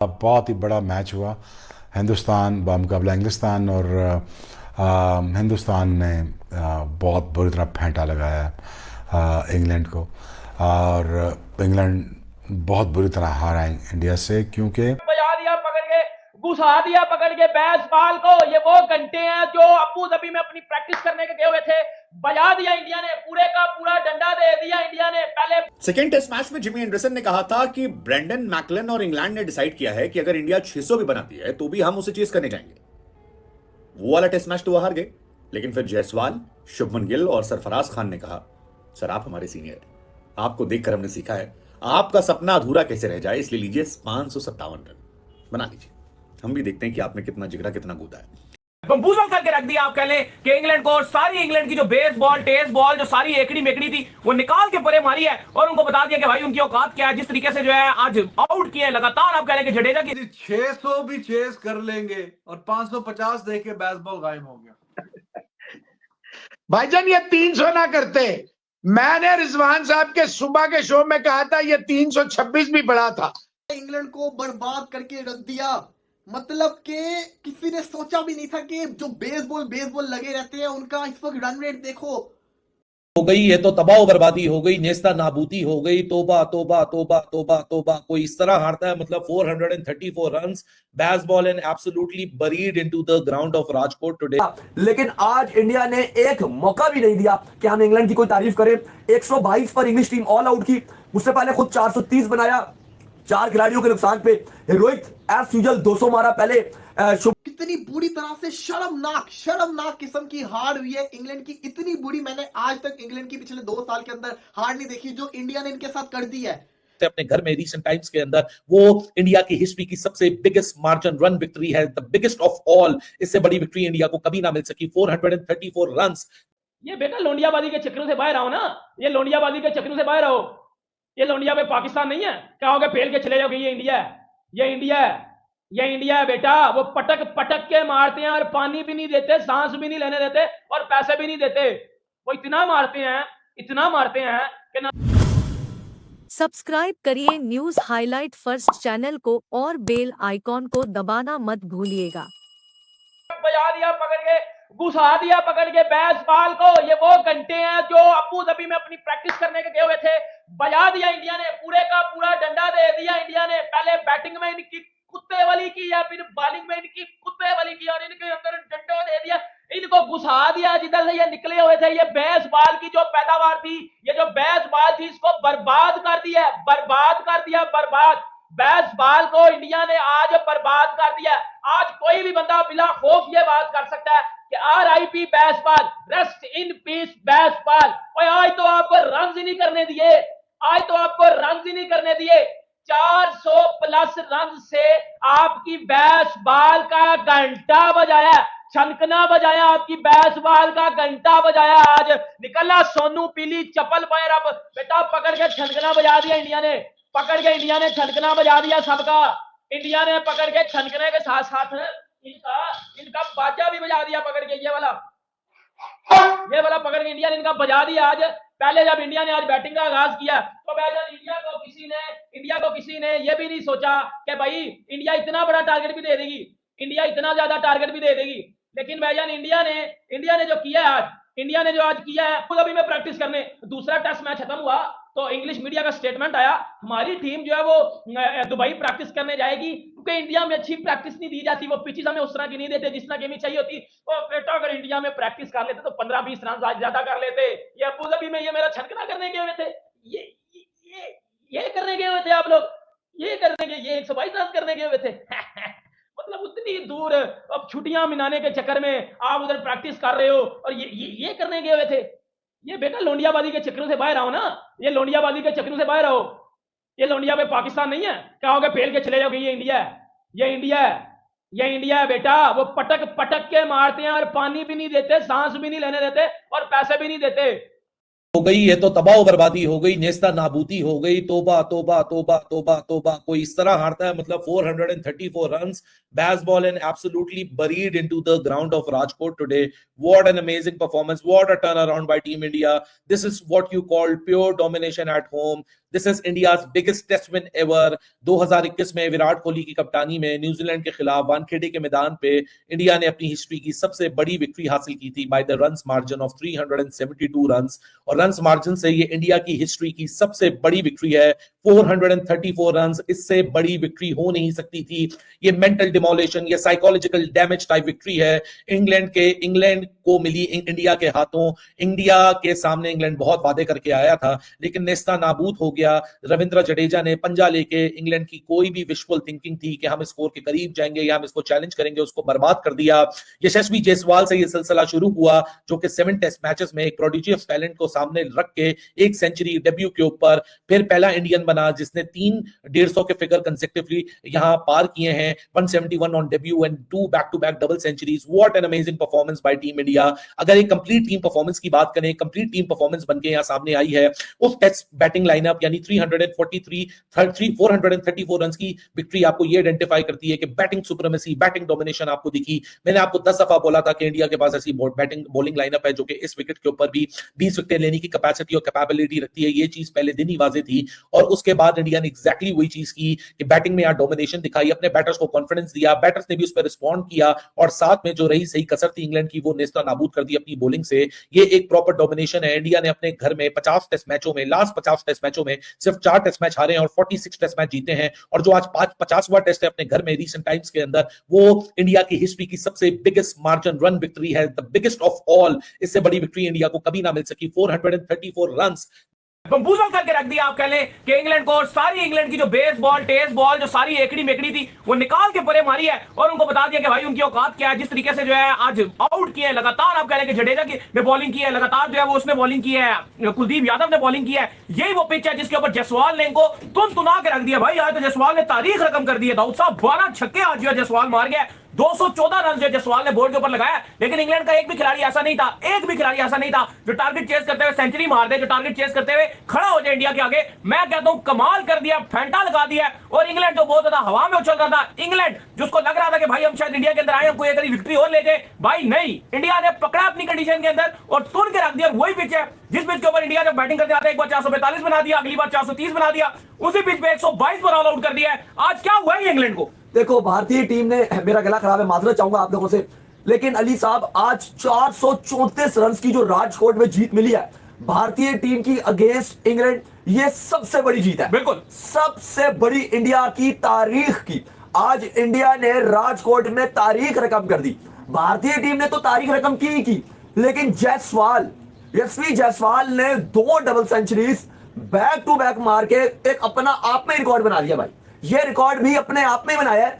बहुत ही बड़ा मैच हुआ हिंदुस्तान बामुकाबला इंग्लिस्तान और हिंदुस्तान ने बहुत बुरी तरह फेंटा लगाया इंग्लैंड को और इंग्लैंड बहुत बुरी तरह हारा इंडिया से क्योंकि बजा दिया पकड़ के, घुसा दिया पकड़ के बैस बाल को। ये वो घंटे हैं जो अबू धाबी में अपनी प्रैक्टिस करने के गए हुए थे, बजा दिया इंडिया ने, पूरे का पूरा डंडा दे दिया इंडिया ने। पहले सेकेंड टेस्ट मैच में जिमी एंडरसन ने कहा था कि ब्रेंडन मैकलन और इंग्लैंड ने डिसाइड किया है कि अगर इंडिया 600 भी बनाती है तो भी हम उसे चेस करने जाएंगे। वो वाला टेस्ट मैच तो वो हार गए, लेकिन फिर जायसवाल, शुभमन गिल और सरफराज खान ने कहा, सर आप हमारे सीनियर, आपको देखकर हमने सीखा है आपका सपना अधूरा कैसे रह जाए, इसलिए लीजिए 557 रन बना लीजिए, हम भी देखते हैं कि आप में कितना जिगरा कितना कूदा है। बम्बूजल करके रख दिया आप कह लें कि इंग्लैंड को, और सारी इंग्लैंड की जो बेस बॉल टेस्ट बॉल जो सारी एकड़ी मेकड़ी थी वो निकाल के परे मारी है और उनको बता दिया कि भाई उनकी औकात क्या है। जिस तरीके से जो है आज आउट किए लगातार, आप कह लें कि जडेजा की 600 भी चेस कर लेंगे और 550 देके बेसबॉल गायब हो गया। भाईजान ये 300 ना करते, मैंने रिजवान साहब के सुबह के शो में कहा था ये 326 भी बड़ा था। इंग्लैंड को बर्बाद करके रख दिया, मतलब कि किसी ने सोचा भी नहीं था कि जो बेसबॉल लगे रहते हैं उनका इस वक्त रन रेट देखो हो गई है, तो तबाह बर्बादी हो गई, नेस्ता नाबूदी हो गई। तोबा तोबा तोबा तोबा तोबा। कोई इस तरह हारता है, मतलब 434 runs, baseball and absolutely buried into the ground of Rajkot today. लेकिन आज इंडिया ने एक मौका भी नहीं दिया कि हम इंग्लैंड की कोई तारीफ करें। 122 पर इंग्लिश टीम ऑल आउट की, उससे पहले खुद 430 बनाया, 4 खिलाड़ियों के नुकसान पे। रोहित एज यूजुअल 200 मारा पहले। कितनी बुरी तरह से शर्मनाक किस्म की हार हुई है इंग्लैंड की। इतनी बुरी मैंने आज तक इंग्लैंड की पिछले 2 साल के अंदर हार नहीं देखी जो इंडिया ने इनके साथ कर दी है। अपने घर में रीसेंट टाइम्स के अंदर वो इंडिया की हिस्ट्री की सबसे बिगेस्ट मार्जिन रन विक्ट्री है, द बिगेस्ट ऑफ ऑल। इससे बड़ी विक्ट्री इंडिया को कभी ना मिल सकी, 434 रन्स। ये बेटा लोंडियाबाजी के चक्रों से बाहर आओ ना, ये लोंडियाबाजी के चक्रों से बाहर आओ। ये लोंडिया में पाकिस्तान नहीं है, कहोगे फेल के चले जाओगे ये इंडिया है, ये इंडिया है, ये इंडिया है बेटा। वो पटक पटक के मारते हैं और पानी भी नहीं देते, सांस भी नहीं लेने देते और पैसे भी नहीं देते। वो इतना मारते हैं कि ना। सब्सक्राइब करिए न्यूज हाईलाइट फर्स्ट चैनल को और बेल आइकॉन को दबाना मत भूलिएगा। बजा दिया पकड़ के, घुसा दिया पकड़ के बैस बाल को। ये वो घंटे हैं जो अबू धाबी में अपनी प्रैक्टिस करने के गए हुए थे, बजा दिया इंडिया ने, पूरे का पूरा डंडा दे दिया इंडिया ने। पहले बैटिंग में इनकी कुत्ते वाली की या फिर बॉलिंग में इनकी कुत्ते वाली की और इनके अंदर डंडा दे दिया, इनको घुसा दिया जिधर से ये निकले हुए थे। ये बैस बाल की जो पैदावार थी, ये जो बैस बाल थी, इसको बर्बाद कर दिया, बर्बाद। बैस बाल को इंडिया ने आज बर्बाद कर दिया। आज कोई भी बंदा बिना खौफ ये बात कर सकता है कि RIP बैस बाल, रेस्ट इन पीस बैस बाल। और आज तो आपको रन ही नहीं करने दिए, 400 प्लस रन से आपकी बैस बाल का घंटा बजाया, छनकना बजाया, आपकी बैस बाल का घंटा बजाया। आज निकला सोनू पीली चप्पल पैर, अब बेटा पकड़ के छनकना बजा दिया इंडिया ने, छनकना बजा दिया सबका। इंडिया ने पकड़ के छनकने के साथ साथ इनका बाजा भी बजा दिया पकड़ के। ये वाला पकड़ के इंडिया ने इनका बजा दिया आज। पहले जब इंडिया ने आज बैटिंग का आगाज किया तो इंडिया को किसी ने ये भी नहीं सोचा कि भाई इंडिया इतना बड़ा टारगेट भी दे देगी, इंडिया इतना ज्यादा टारगेट भी दे देगी। लेकिन भाईजान इंडिया ने जो किया है आज, खुद अभी में प्रैक्टिस करने। दूसरा टेस्ट मैच खत्म हुआ तो इंग्लिश मीडिया का स्टेटमेंट आया, हमारी टीम जो है वो दुबई प्रैक्टिस करने जाएगी क्योंकि इंडिया में अच्छी प्रैक्टिस नहीं दी जाती, वो पिचेस हमें उस तरह की नहीं देते जिस तरह की हमें चाहिए होती। तो बेटा अगर इंडिया में प्रैक्टिस कर लेते तो 15-20 रन आज ज्यादा कर लेते। ये अबू धाबी में ये मेरा छनकना करने गए हुए थे, ये करने गए हुए थे आप लोग, ये 122 रन करने गए हुए थे। मतलब उतनी दूर अब छुट्टियां मनाने के चक्कर में आप उधर प्रैक्टिस कर रहे हो और ये करने गए हुए थे। ये बेटा लोंडियाबाजी के चक्रों से बाहर आओ ना, ये लोंडियाबाजी के चक्रों से बाहर आओ। ये लोंडिया में पाकिस्तान नहीं है, कहोगे फेल के चले जाओगे ये इंडिया है, ये इंडिया है बेटा। वो पटक पटक के मारते हैं और पानी भी नहीं देते, सांस भी नहीं लेने देते और पैसे भी नहीं देते। हो गई है, तो तबाह बर्बादी हो गई, नेस्ता नाबूदी हो गई। तोबा तोबा तोबा तोबा तोबा। कोई इस तरह हारता है, मतलब 434 runs, baseball and absolutely buried into the ground of Rajkot today. What an amazing performance, what a turnaround by Team India. This is what you call pure domination at home. This is India's biggest test win ever. 2021 में विराट कोहली की कप्तानी में New Zealand के खिलाफ वानखेड़े के मैदान पे India ने अपनी हिस्ट्री की सबसे बड़ी विक्ट्री हासिल की थी by the runs margin of 372 runs, और रन्स मार्जिन से ये इंडिया की हिस्ट्री की सबसे बड़ी विक्ट्री है। 434 रन्स, इससे बड़ी विक्ट्री हो नहीं सकती थी। ये मेंटल डिमोलेशन, ये साइकोलॉजिकल डैमेज टाइप विक्ट्री है इंग्लैंड को मिली इंडिया के हाथों। इंडिया के सामने इंग्लैंड बहुत वादे करके आया था, लेकिन नेस्ता नाबूद हो गया। रविंद्र जडेजा ने पंजा लेके इंग्लैंड की कोई भी विशफुल थिंकिंग थी कि हम स्कोर के करीब जाएंगे या हम इसको चैलेंज करेंगे, उसको बर्बाद कर दिया। यशस्वी जायसवाल से ये सिलसिला शुरू हुआ, जो कि 7 टेस्ट मैचेस में एक प्रोडिजी ऑफ टैलेंट को सामने रख के एक सेंचुरी डेब्यू के ऊपर फिर पहला इंडियन बना जिसने 3 150 के फिगर कंसेक्टिवली यहां पार किए हैं। 171 on debut and 2 back to back double centuries. What an amazing performance by team India. अगर एक कंप्लीट टीम परफॉर्मेंस की बात करें, कंप्लीट टीम परफॉर्मेंस बनके यहां सामने आई है। उस टेस्ट बैटिंग लाइनअप यानी 434 रन की विक्ट्री आपको ये आइडेंटिफाई करती है कि बैटिंग सुप्रीमेसी, बैटिंग डोमिनेशन आपको दिखी। मैंने आपको 10 दफा बोला था कि इंडिया के पास ऐसी बैटिंग बॉलिंग लाइनअप है जो कि इस विकेट के ऊपर भी 20 विकेट लेने की कैपेसिटी और कैपेबिलिटी रखती है। ये चीज पहले दिन ही वाजे थी, और उसके बाद इंडिया ने एग्जैक्टली वही चीज की कि बैटिंग में डोमिनेशन दिखाई, अपने बैटर्स को कॉन्फिडेंस दिया, बैटर्स ने भी उस पर रिस्पॉन्ड किया, और साथ में जो रही सही कसर थी इंग्लैंड की वो नेस्ता नाबूद कर दी अपनी बॉलिंग से। ये एक प्रॉपर डोमिनेशन है। इंडिया ने अपने घर में 50 टेस्ट मैचों में, लास्ट 50 टेस्ट मैचों में सिर्फ 4 टेस्ट मैच हारे हैं और 46 टेस्ट मैच जीते हैं, और जो आज 50वां टेस्ट है अपने घर में रीसेंट टाइम्स के अंदर, वो इंडिया की हिस्ट्री की सबसे बिगेस्ट मार्जिन रन विक्ट्री है, द बिगेस्ट ऑफ ऑल। इससे बड़ी विक्ट्री इंडिया को कभी ना मिल सकी। 434 रन्स बम्बूजल करके रख दिया। आप कह लें कि इंग्लैंड को, और सारी इंग्लैंड की जो बेसबॉल, टेस्ट बॉल, जो सारी एकड़ी मेकड़ी थी वो निकाल के परे मारी है, और उनको बता दिया कि भाई उनकी औकात क्या है। जिस तरीके से जो है आज आउट किए लगातार, आप कह लें कि जडेजा की ने बॉलिंग की है लगातार, जो है वो उसने बॉलिंग की है, कुलदीप यादव ने बॉलिंग की है। यही वो पिच है जिसके ऊपर जायसवाल ने इनको तुना के रख दिया। भाई आज तो जायसवाल ने तारीख रकम कर दी है। दाऊद साहब 12 छक्के आज जो जायसवाल मार गया। 214 रन जो जायसवाल ने बोर्ड के ऊपर लगाया, लेकिन इंग्लैंड का एक भी खिलाड़ी ऐसा नहीं था जो टारगेट चेस करते हुए सेंचुरी मार दे, जो टारगेट चेस करते हुए खड़ा हो जाए इंडिया के आगे। मैं कहता हूं कमाल कर दिया, फैंटा लगा दिया। और इंग्लैंड जो बहुत ज्यादा हवा में उछल रहा था, इंग्लैंड जिसको लग रहा था कि भाई हम शायद इंडिया के अंदर आए, हम कोई अगर विक्ट्री और ले जाए, भाई नहीं, इंडिया ने पकड़ा अपनी कंडीशन के अंदर और तुन के रख दिया। वही पिच है जिस पिच के ऊपर इंडिया जब बैटिंग करते आते हैं, एक बार 445 बना दिया, अगली बार 430 बना दिया, उसी पिच पे 122 पर ऑल आउट कर दिया है। आज क्या हुआ है इंग्लैंड को? देखो भारतीय टीम ने, मेरा गला खराब है, माजरत चाहूंगा आप लोगों से, लेकिन अली साहब आज 434 रन की जो राजकोट में जीत मिली है भारतीय टीम की अगेंस्ट इंग्लैंड, ये सबसे बड़ी जीत है। बिल्कुल सबसे बड़ी इंडिया की तारीख की। आज इंडिया ने राजकोट में तारीख रकम कर दी। भारतीय टीम ने तो तारीख रकम की ही की, लेकिन यशस्वी जायसवाल ने 2 double centuries back to back मार के एक अपना आप में रिकॉर्ड बना दिया। भाई ये रिकॉर्ड भी अपने आप में बनाया है।